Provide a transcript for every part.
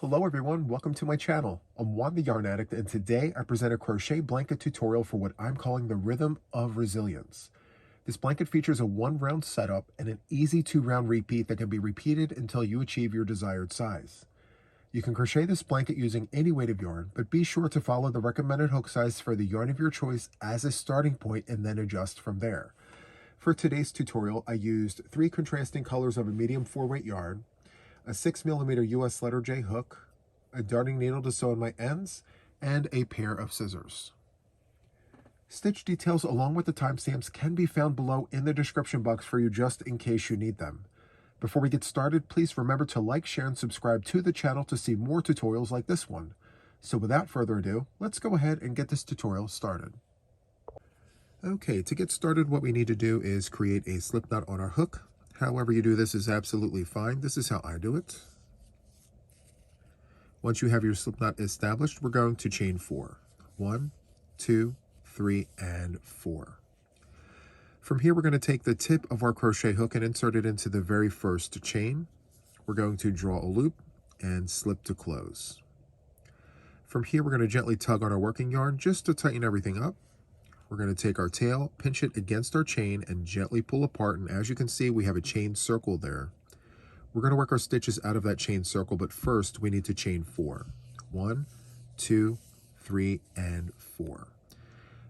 Hello everyone, welcome to my channel. I'm Juan the Yarn Addict, and today I present a crochet blanket tutorial for what I'm calling the Rhythm of Resilience. This blanket features a 1-round setup and an easy 2-round repeat that can be repeated until you achieve your desired size. You can crochet this blanket using any weight of yarn, but be sure to follow the recommended hook size for the yarn of your choice as a starting point and then adjust from there. For today's tutorial, I used 3 contrasting colors of a medium 4-weight yarn, a 6mm US letter J hook, a darning needle to sew in my ends, and a pair of scissors. Stitch details along with the timestamps can be found below in the description box for you just in case you need them. Before we get started, please remember to like, share, and subscribe to the channel to see more tutorials like this one. So without further ado, let's go ahead and get this tutorial started. Okay, to get started, what we need to do is create a slip knot on our hook. However you do this is absolutely fine. This is how I do it. Once you have your slip knot established, we're going to chain 4. 1, 2, 3, and 4. From here, we're going to take the tip of our crochet hook and insert it into the very first chain. We're going to draw a loop and slip to close. From here, we're going to gently tug on our working yarn just to tighten everything up. We're going to take our tail, pinch it against our chain, and gently pull apart. And as you can see, we have a chain circle there. We're going to work our stitches out of that chain circle, but first we need to chain 4. 1, 2, 3, and 4.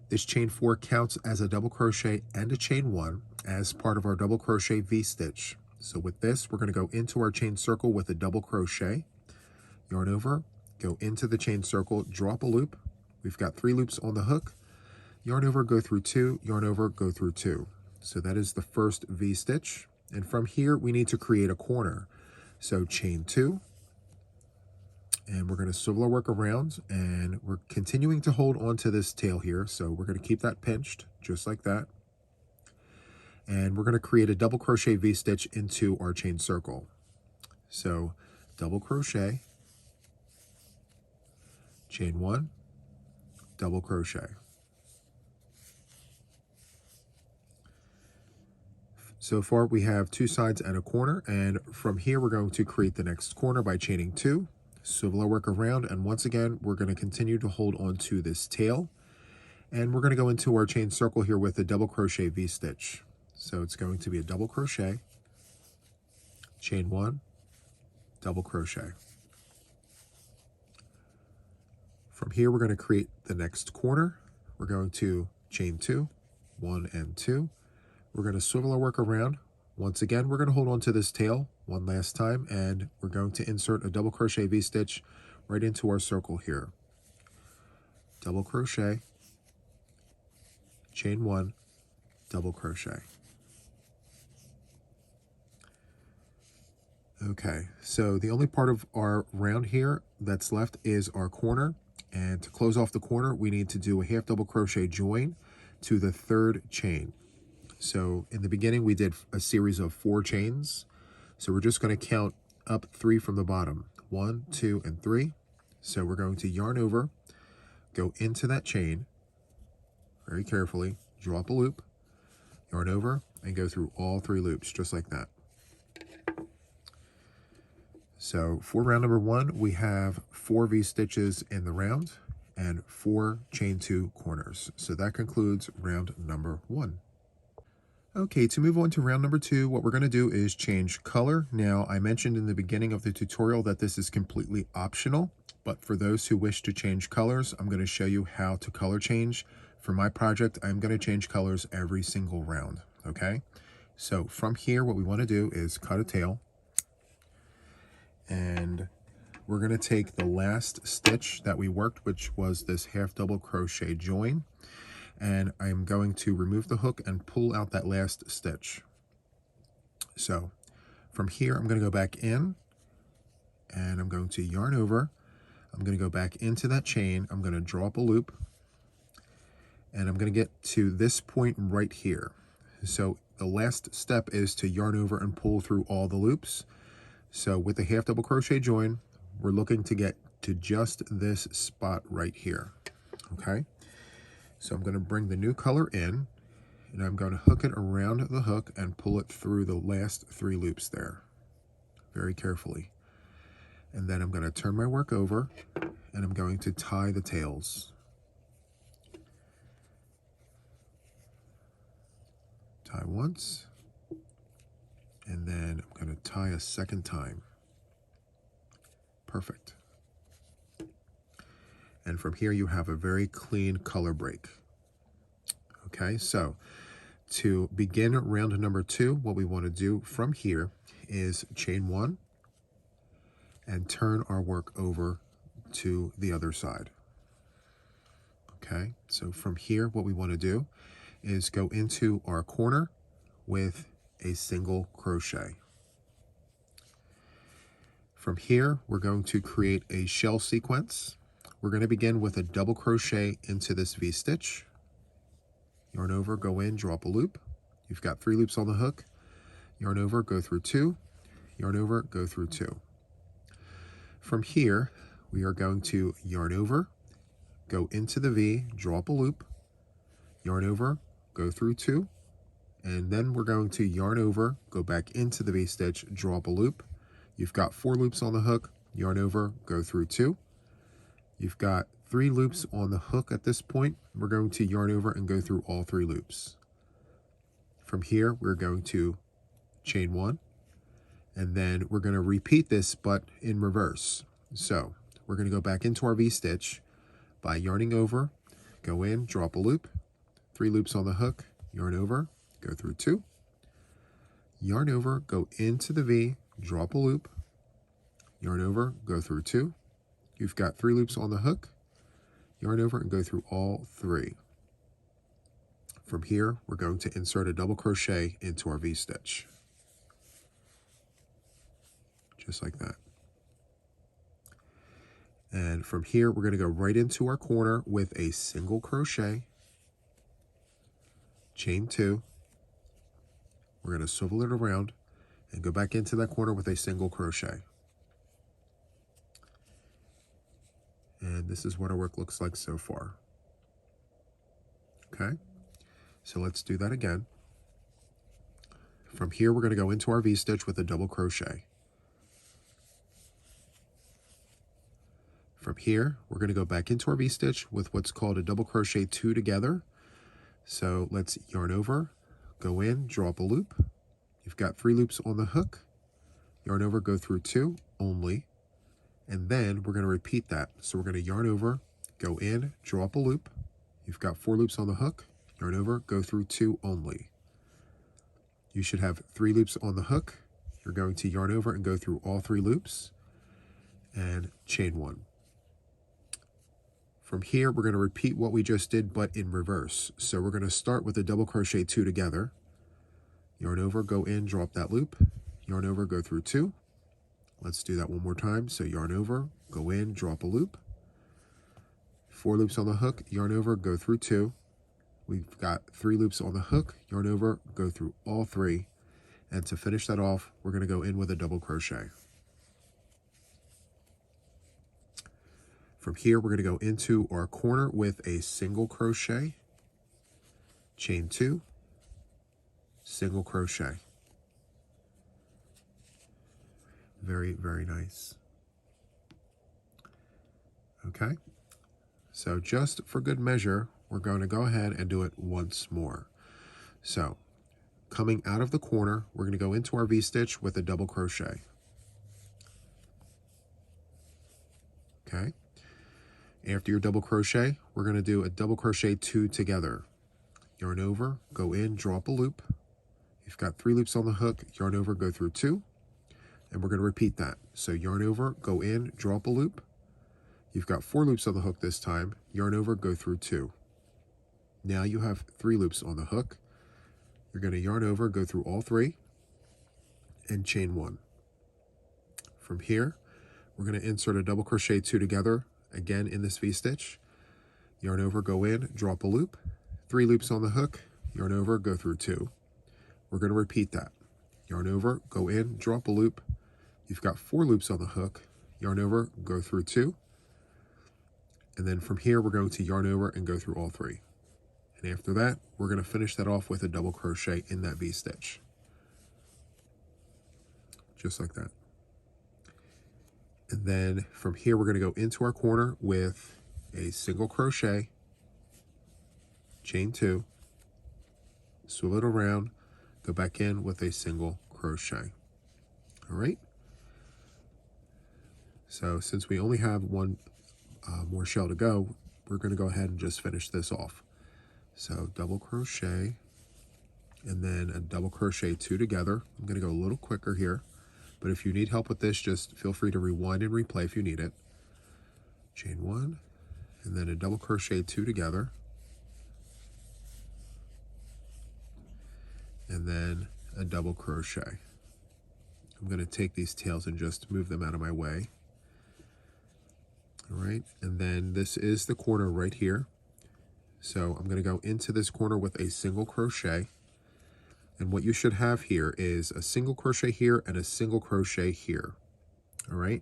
This chain 4 counts as a double crochet and a chain 1 as part of our double crochet V-stitch. So with this, we're going to go into our chain circle with a double crochet, yarn over, go into the chain circle, drop a loop. We've got 3 loops on the hook. Yarn over, go through 2, yarn over, go through 2. So that is the first V-stitch. And from here, we need to create a corner. So chain 2, and we're going to swivel our work around, and we're continuing to hold on to this tail here. So we're going to keep that pinched, just like that. And we're going to create a double crochet V-stitch into our chain circle. So double crochet, chain 1, double crochet. So far we have 2 sides and a corner, and from here we're going to create the next corner by chaining 2, swivel our work around, and once again we're going to continue to hold on to this tail, and we're going to go into our chain circle here with a double crochet V-stitch. So it's going to be a double crochet, chain 1, double crochet. From here we're going to create the next corner. We're going to chain 2, 1 and 2. We're going to swivel our work around. Once again, we're going to hold on to this tail one last time, and we're going to insert a double crochet V-stitch right into our circle here. Double crochet, chain 1, double crochet. Okay, so the only part of our round here that's left is our corner, and to close off the corner, we need to do a half double crochet join to the 3rd chain. So in the beginning, we did a series of 4 chains. So we're just going to count up 3 from the bottom. 1, 2, and 3. So we're going to yarn over, go into that chain, very carefully, drop a loop, yarn over, and go through all 3 loops, just like that. So for round number 1, we have 4 V-stitches in the round and 4 chain 2 corners. So that concludes round number 1. Okay, to move on to round number 2, what we're going to do is change color. Now, I mentioned in the beginning of the tutorial that this is completely optional, but for those who wish to change colors, I'm going to show you how to color change. For my project, I'm going to change colors every single round, okay? So from here, what we want to do is cut a tail, and we're going to take the last stitch that we worked, which was this half double crochet join, and I'm going to remove the hook and pull out that last stitch. So from here, I'm going to go back in, and I'm going to yarn over. I'm going to go back into that chain. I'm going to draw up a loop, and I'm going to get to this point right here. So the last step is to yarn over and pull through all the loops. So with the half double crochet join, we're looking to get to just this spot right here, okay? So I'm going to bring the new color in, and I'm going to hook it around the hook and pull it through the last 3 loops there, very carefully. And then I'm going to turn my work over and I'm going to tie the tails. Tie once, and then I'm going to tie a second time. Perfect. And from here you have a very clean color break. Okay, so to begin round number 2, what we want to do from here is chain 1 and turn our work over to the other side. Okay, so from here what we want to do is go into our corner with a single crochet. From here we're going to create a shell sequence. We're going to begin with a double crochet into this V-stitch. Yarn over, go in, drop a loop. You've got 3 loops on the hook. Yarn over, go through 2. Yarn over, go through 2. From here, we are going to yarn over, go into the V, drop a loop, yarn over, go through 2, and then we're going to yarn over, go back into the V-stitch, drop a loop. You've got 4 loops on the hook, yarn over, go through 2. You've got 3 loops on the hook at this point. We're going to yarn over and go through all 3 loops. From here, we're going to chain 1, and then we're going to repeat this, but in reverse. So we're going to go back into our V-stitch by yarning over, go in, drop a loop, 3 loops on the hook, yarn over, go through 2, yarn over, go into the V, drop a loop, yarn over, go through 2. You've got 3 loops on the hook, yarn over and go through all 3. From here, we're going to insert a double crochet into our V-stitch. Just like that. And from here, we're going to go right into our corner with a single crochet, chain 2. We're going to swivel it around and go back into that corner with a single crochet. And this is what our work looks like so far. Okay, so let's do that again. From here, we're going to go into our V-stitch with a double crochet. From here, we're going to go back into our V-stitch with what's called a double crochet 2 together. So let's yarn over, go in, drop a loop. You've got 3 loops on the hook, yarn over, go through 2 only. And then we're going to repeat that. So we're going to yarn over, go in, drop a loop. You've got 4 loops on the hook, yarn over, go through 2 only. You should have 3 loops on the hook. You're going to yarn over and go through all 3 loops and chain 1. From here, we're going to repeat what we just did, but in reverse. So we're going to start with a double crochet 2 together. Yarn over, go in, drop that loop. Yarn over, go through 2. Let's do that one more time. So yarn over, go in, drop a loop. 4 loops on the hook, yarn over, go through 2. We've got 3 loops on the hook, yarn over, go through all 3. And to finish that off, we're going to go in with a double crochet. From here, we're going to go into our corner with a single crochet, chain 2, single crochet. Very, very nice. Okay, so just for good measure, we're going to go ahead and do it once more. So coming out of the corner, we're going to go into our V-stitch with a double crochet. Okay, after your double crochet, we're going to do a double crochet 2 together. Yarn over, go in, drop a loop. You've got 3 loops on the hook, yarn over, go through 2. And we're going to repeat that. So yarn over, go in, drop a loop. You've got 4 loops on the hook this time. Yarn over, go through 2. Now you have 3 loops on the hook. You're going to yarn over, go through all 3, and chain 1. From here, we're going to insert a double crochet 2 together, again in this V-stitch. Yarn over, go in, drop a loop. 3 loops on the hook. Yarn over, go through 2. We're going to repeat that. Yarn over, go in, drop a loop. You've got 4 loops on the hook, yarn over, go through 2. And then from here, we're going to yarn over and go through all 3. And after that, we're going to finish that off with a double crochet in that V-stitch. Just like that. And then from here, we're going to go into our corner with a single crochet, chain 2, swivel it around, go back in with a single crochet. All right. So since we only have one more shell to go, we're going to go ahead and just finish this off. So double crochet, and then a double crochet 2 together. I'm going to go a little quicker here, but if you need help with this, just feel free to rewind and replay if you need it. Chain 1, and then a double crochet 2 together, and then a double crochet. I'm going to take these tails and just move them out of my way. All right, and then this is the corner right here. So I'm going to go into this corner with a single crochet. And what you should have here is a single crochet here and a single crochet here. All right,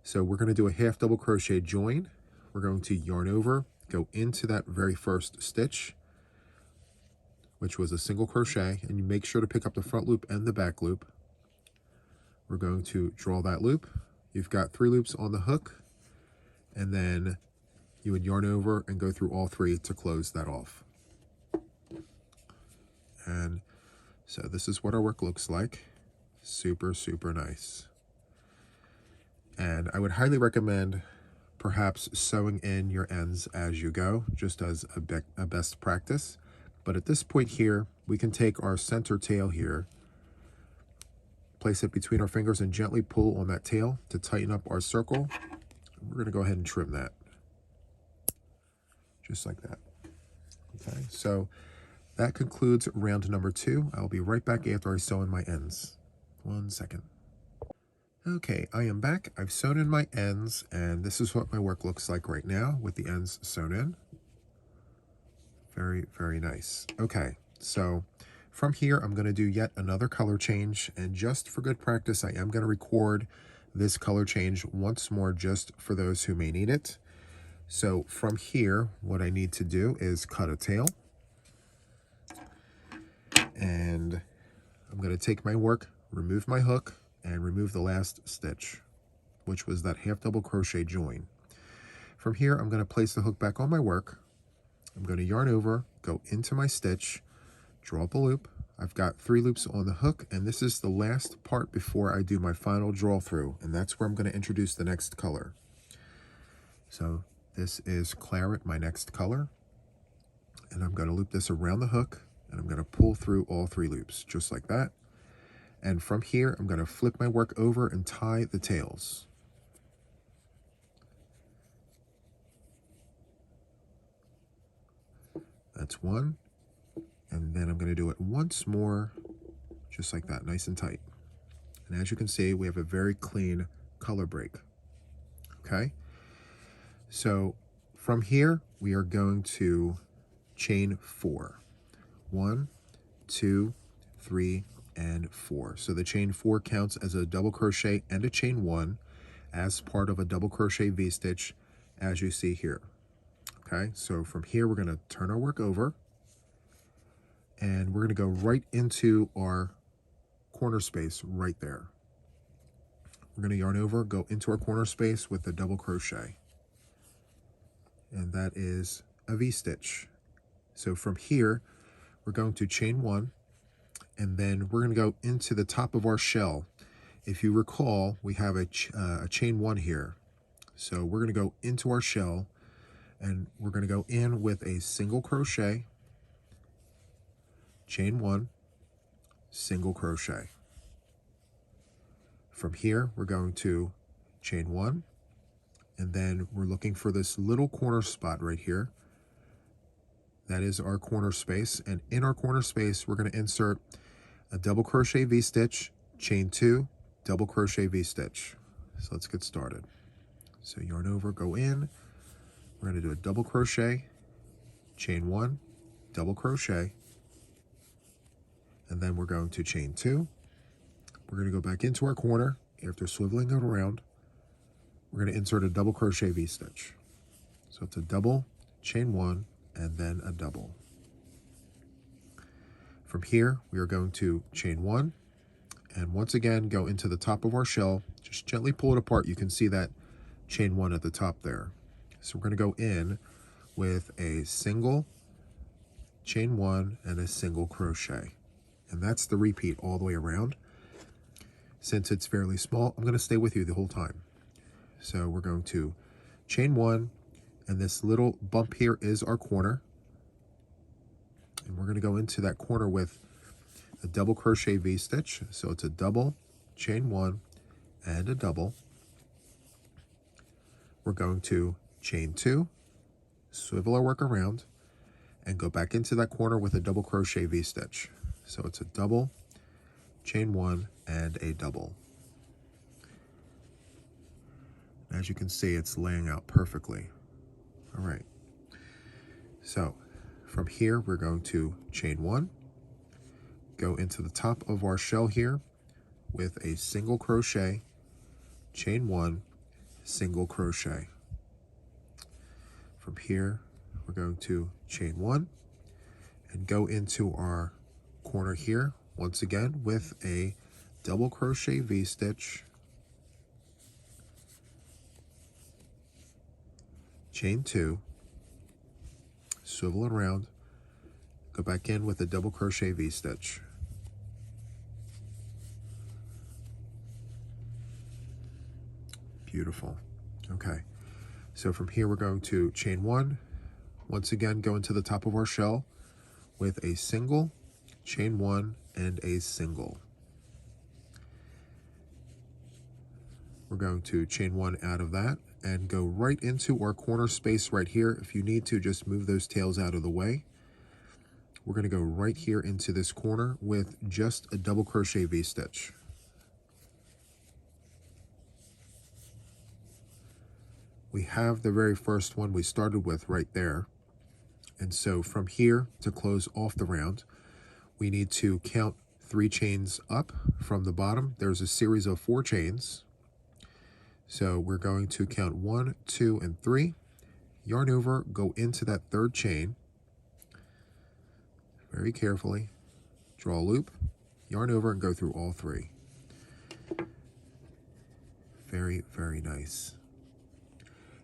so we're going to do a half double crochet join. We're going to yarn over, go into that very first stitch, which was a single crochet, and you make sure to pick up the front loop and the back loop. We're going to draw that loop. You've got 3 loops on the hook, and then you would yarn over and go through all 3 to close that off. And so this is what our work looks like. Super, super nice. And I would highly recommend perhaps sewing in your ends as you go, just as a best practice. But at this point here, we can take our center tail here, place it between our fingers, and gently pull on that tail to tighten up our circle. We're going to go ahead and trim that. Just like that. Okay, so that concludes round number 2. I'll be right back after I sew in my ends. 1 second. Okay, I am back. I've sewn in my ends, and this is what my work looks like right now with the ends sewn in. Very, very nice. Okay, so from here, I'm going to do yet another color change, and just for good practice, I am going to record this color change once more just for those who may need it. So from here, what I need to do is cut a tail, and I'm going to take my work, remove my hook, and remove the last stitch, which was that half double crochet join. From here, I'm going to place the hook back on my work. I'm going to yarn over, go into my stitch, draw up a loop. I've got 3 loops on the hook, and this is the last part before I do my final draw through, and that's where I'm going to introduce the next color. So this is Claret, my next color, and I'm going to loop this around the hook, and I'm going to pull through all 3 loops, just like that. And from here, I'm going to flip my work over and tie the tails. That's 1. And then I'm going to do it once more, just like that, nice and tight. And as you can see, we have a very clean color break. Okay? So from here, we are going to chain 4. 1, 2, 3, and 4. So the chain 4 counts as a double crochet and a chain 1 as part of a double crochet V-stitch, as you see here. Okay, so from here, we're going to turn our work over, and we're going to go right into our corner space right there. We're going to yarn over, go into our corner space with the double crochet, and that is a V-stitch. So from here, we're going to chain 1, and then we're going to go into the top of our shell. If you recall, we have a chain 1 here. So we're going to go into our shell, and we're going to go in with a single crochet, chain 1, single crochet. From here, we're going to chain 1, and then we're looking for this little corner spot right here. That is our corner space, and in our corner space, we're going to insert a double crochet V-stitch, chain 2, double crochet V-stitch. So let's get started. So yarn over, go in. We're going to do a double crochet, chain 1, double crochet, and then we're going to chain 2. We're going to go back into our corner after swiveling it around. We're going to insert a double crochet V-stitch. So it's a double, chain 1, and then a double. From here, we are going to chain 1, And once again, go into the top of our shell, just gently pull it apart. You can see that chain 1 at the top there. So we're going to go in with a single, chain 1, and a single crochet. And that's the repeat all the way around. Since it's fairly small, I'm going to stay with you the whole time. So we're going to chain 1, and this little bump here is our corner. And we're going to go into that corner with a double crochet V-stitch. So it's a double, chain 1, and a double. We're going to chain 2, swivel our work around, and go back into that corner with a double crochet V-stitch. So it's a double, chain 1, and a double. As you can see, it's laying out perfectly. All right. So from here, we're going to chain 1, go into the top of our shell here with a single crochet, chain 1, single crochet. From here, we're going to chain 1 and go into our corner here once again with a double crochet V-stitch, chain 2, swivel it around, go back in with a double crochet V-stitch. Beautiful. Okay, so from here we're going to chain 1, once again go into the top of our shell with a single, chain 1, and a single. We're going to chain 1 out of that and go right into our corner space right here. If you need to, just move those tails out of the way. We're going to go right here into this corner with just a double crochet V-stitch. We have the very first one we started with right there. And so from here, to close off the round, we need to count 3 chains up from the bottom. There's a series of 4 chains. So we're going to count 1, 2, and 3. Yarn over, go into that 3rd chain. Very carefully. Draw a loop, yarn over, and go through all 3. Very, very nice.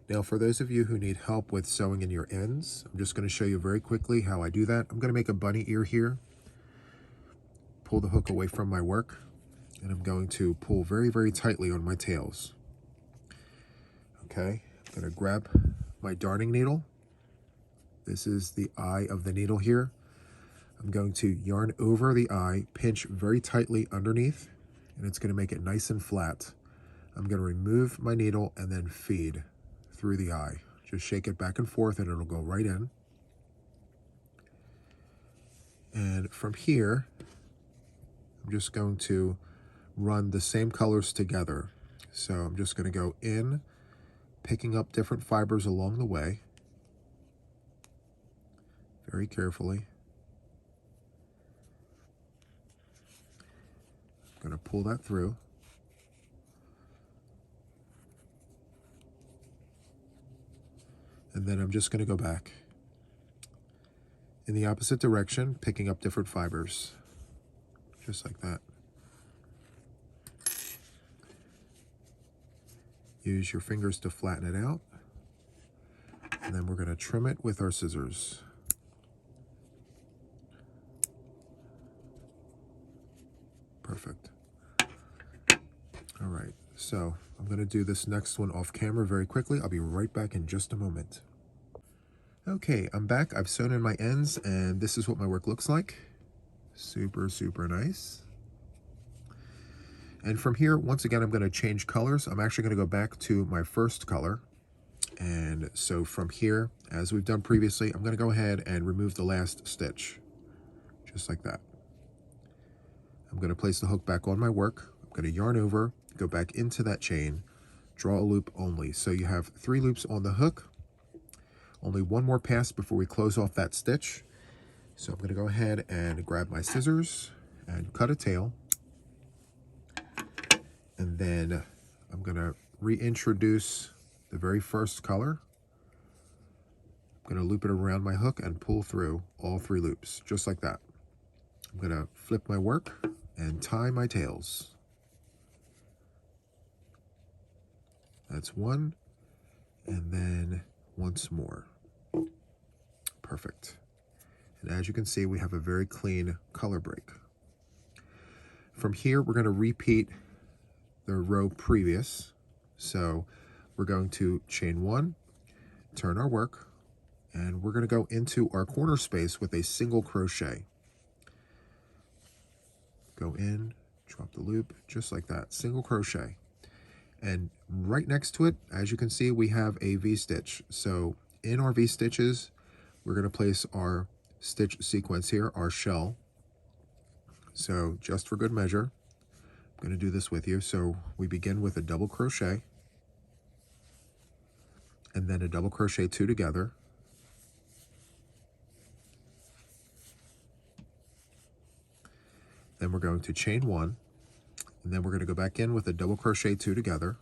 Now, for those of you who need help with sewing in your ends, I'm just going to show you very quickly how I do that. I'm going to make a bunny ear here. Pull the hook away from my work, and I'm going to pull very, very tightly on my tails. Okay, I'm going to grab my darning needle. This is the eye of the needle here. I'm going to yarn over the eye, pinch very tightly underneath, and it's going to make it nice and flat. I'm going to remove my needle and then feed through the eye. Just shake it back and forth and it'll go right in. And from here, I'm just going to run the same colors together. So I'm just going to go in, picking up different fibers along the way, very carefully. I'm going to pull that through. And then I'm just going to go back in the opposite direction, picking up different fibers, just like that. Use your fingers to flatten it out. And then we're going to trim it with our scissors. Perfect. All right, so I'm going to do this next one off camera very quickly. I'll be right back in just a moment. Okay, I'm back. I've sewn in my ends, and this is what my work looks like. Super, super nice. And from here, once again, I'm going to change colors. I'm actually going to go back to my first color. And so from here, as we've done previously, I'm going to go ahead and remove the last stitch, just like that. I'm going to place the hook back on my work. I'm going to yarn over, go back into that chain, draw a loop only. So you have 3 loops on the hook, only 1 more pass before we close off that stitch. So I'm going to go ahead and grab my scissors and cut a tail. And then I'm going to reintroduce the very first color. I'm going to loop it around my hook and pull through all 3 loops, just like that. I'm going to flip my work, and tie my tails. That's one, and then once more. Perfect. And as you can see, we have a very clean color break. From here, we're going to repeat the row previous. So we're going to chain one, turn our work, and we're going to go into our corner space with a single crochet. Go in, drop the loop, just like that, single crochet. And right next to it, as you can see, we have a V-stitch. So in our V-stitches, we're going to place our stitch sequence here, our shell. So just for good measure, I'm going to do this with you. So we begin with a double crochet, and then a double crochet two together. Then we're going to chain one, and then we're going to go back in with a double crochet two together,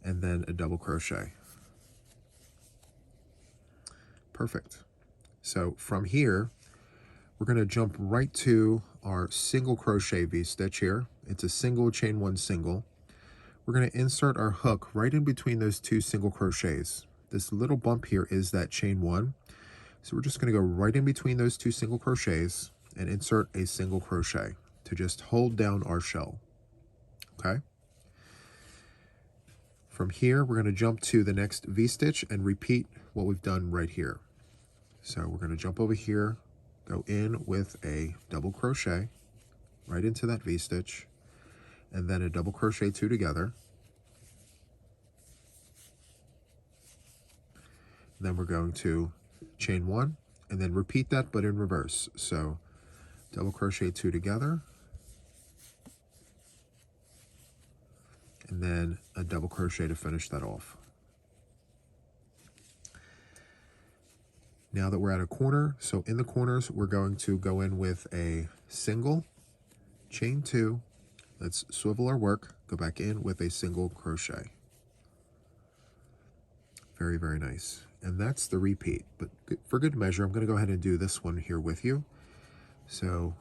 and then a double crochet. Perfect. So from here, we're going to jump right to our single crochet V-stitch here. It's a single, chain one, single. We're going to insert our hook right in between those two single crochets. This little bump here is that chain one. So we're just going to go right in between those two single crochets and insert a single crochet to just hold down our shell. Okay. From here, we're going to jump to the next V-stitch and repeat what we've done right here. So we're going to jump over here, go in with a double crochet right into that V-stitch, and then a double crochet two together. Then we're going to chain one and then repeat that but in reverse. So double crochet two together, and then a double crochet to finish that off. Now that we're at a corner, so in the corners, we're going to go in with a single, chain two, let's swivel our work, go back in with a single crochet. Very, very nice. And that's the repeat, but for good measure, I'm going to go ahead and do this one here with you. So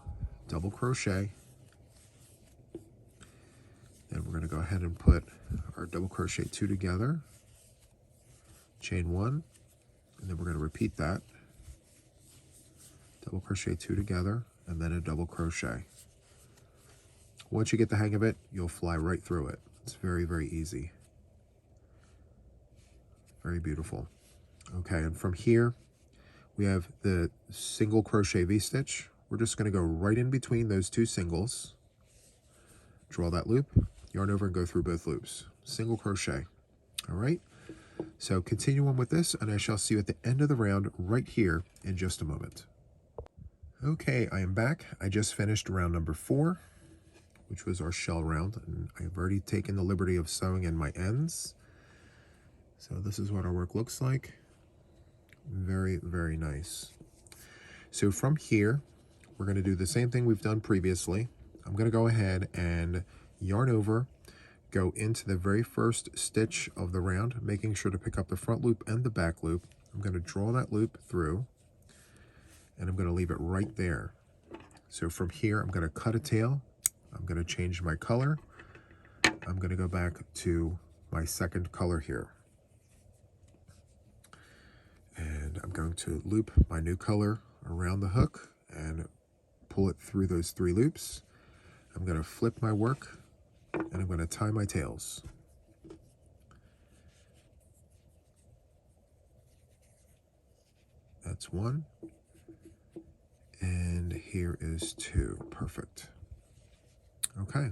double crochet, then we're going to go ahead and put our double crochet two together, chain one, and then we're going to repeat that, double crochet two together, and then a double crochet. Once you get the hang of it, you'll fly right through it. It's very, very easy. Very beautiful. Okay, and from here, we have the single crochet V-stitch. We're just going to go right in between those two singles, draw that loop, yarn over and go through both loops. Single crochet. All right, so continue on with this, and I shall see you at the end of the round right here in just a moment. Okay, I am back. I just finished round number 4, which was our shell round, and I've already taken the liberty of sewing in my ends. So this is what our work looks like. Very, very nice. So from here, we're going to do the same thing we've done previously. I'm going to go ahead and yarn over, go into the very first stitch of the round, making sure to pick up the front loop and the back loop. I'm going to draw that loop through, and I'm going to leave it right there. So from here, I'm going to cut a tail. I'm going to change my color. I'm going to go back to my second color here. And I'm going to loop my new color around the hook and pull it through those 3 loops. I'm going to flip my work, and I'm going to tie my tails. That's 1. And here is 2. Perfect. Okay.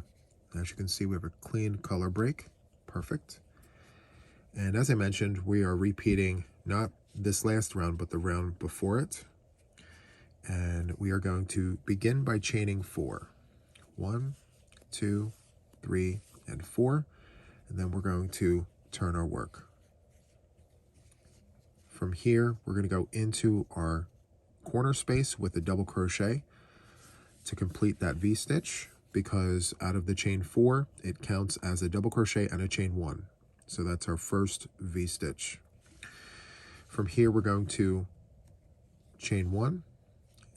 As you can see, we have a clean color break. Perfect. And as I mentioned, we are repeating not this last round, but the round before it. And we are going to begin by chaining 4. 1, 2, 3, and 4. And then we're going to turn our work. From here, we're going to go into our corner space with a double crochet to complete that V-stitch, because out of the chain 4, it counts as a double crochet and a chain 1. So that's our first V-stitch. From here, we're going to chain 1,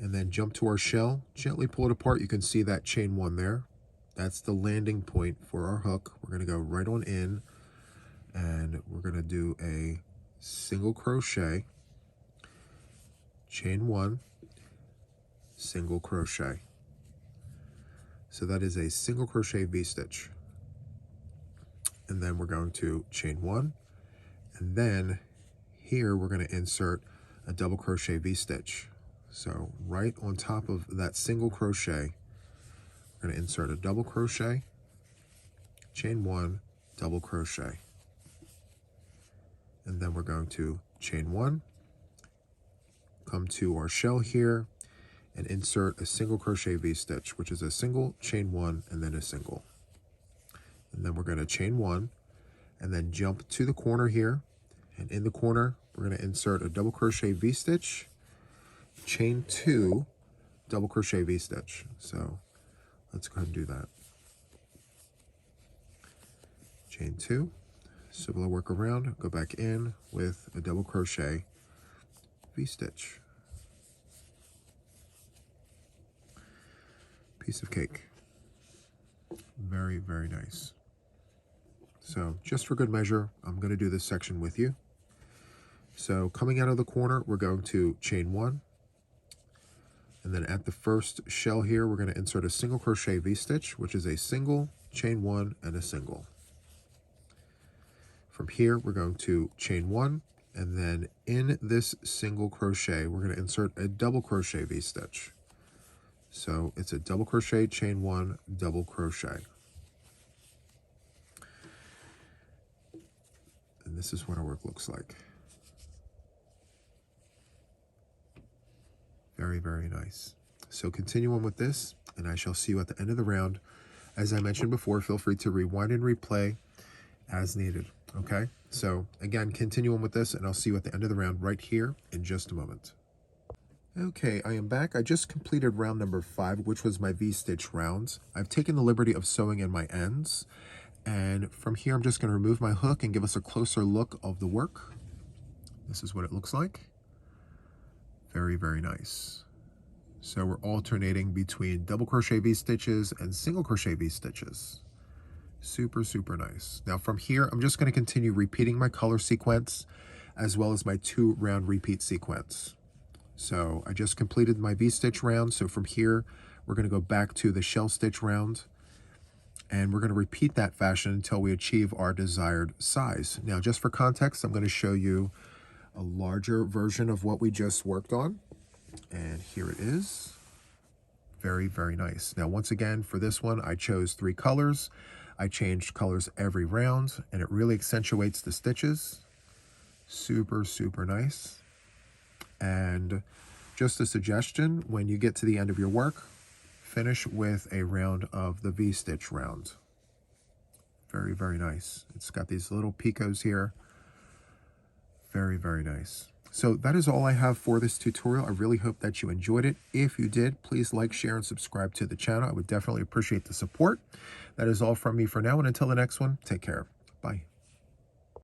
and then jump to our shell, gently pull it apart. You can see that chain 1 there. That's the landing point for our hook. We're going to go right on in, and we're going to do a single crochet, chain 1, single crochet. So that is a single crochet V-stitch. And then we're going to chain 1, and then here we're going to insert a double crochet V-stitch. So right on top of that single crochet, we're going to insert a double crochet, chain 1, double crochet. And then we're going to chain 1, come to our shell here, and insert a single crochet V-stitch, which is a single, chain 1, and then a single. And then we're going to chain 1, and then jump to the corner here, and in the corner, we're going to insert a double crochet V-stitch, chain 2, double crochet V-stitch. So let's go ahead and do that. Chain 2, similar work around, go back in with a double crochet V-stitch. Piece of cake. Very, very nice. So just for good measure, I'm going to do this section with you. So coming out of the corner, we're going to chain 1. And then at the first shell here, we're going to insert a single crochet V-stitch, which is a single, chain 1, and a single. From here, we're going to chain 1, and then in this single crochet, we're going to insert a double crochet V-stitch. So it's a double crochet, chain 1, double crochet. And this is what our work looks like. Very, very nice. So continue on with this, and I shall see you at the end of the round. As I mentioned before, feel free to rewind and replay as needed, okay? So again, continue on with this, and I'll see you at the end of the round right here in just a moment. Okay, I am back. I just completed round number 5, which was my V-stitch round. I've taken the liberty of sewing in my ends, and from here I'm just going to remove my hook and give us a closer look of the work. This is what it looks like. Very, very nice. So we're alternating between double crochet V-stitches and single crochet V-stitches. Super, super nice. Now from here, I'm just going to continue repeating my color sequence as well as my 2 round repeat sequence. So I just completed my V-stitch round. So from here, we're going to go back to the shell stitch round, and we're going to repeat that fashion until we achieve our desired size. Now, just for context, I'm going to show you a larger version of what we just worked on. And here it is. Very, very nice. Now, once again, for this one, I chose 3 colors. I changed colors every round, and it really accentuates the stitches. Super, super nice. And just a suggestion, when you get to the end of your work, finish with a round of the V-stitch round. Very, very nice. It's got these little picots here. Very, very nice. So that is all I have for this tutorial. I really hope that you enjoyed it. If you did, please like, share, and subscribe to the channel. I would definitely appreciate the support. That is all from me for now, and until the next one, take care. Bye.